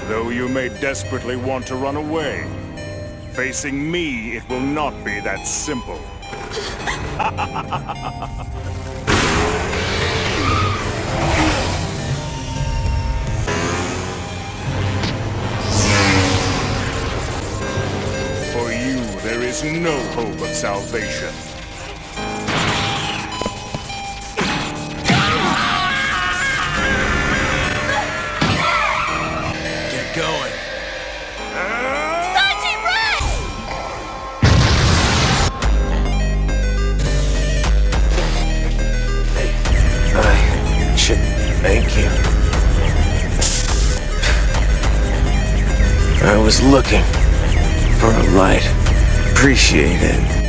Though you may desperately want to run away, facing me, it will not be that simple. For you, there is no hope of salvation. Get going. Sanji, run! Hey, I should thank you. I was looking for a light. Appreciate it.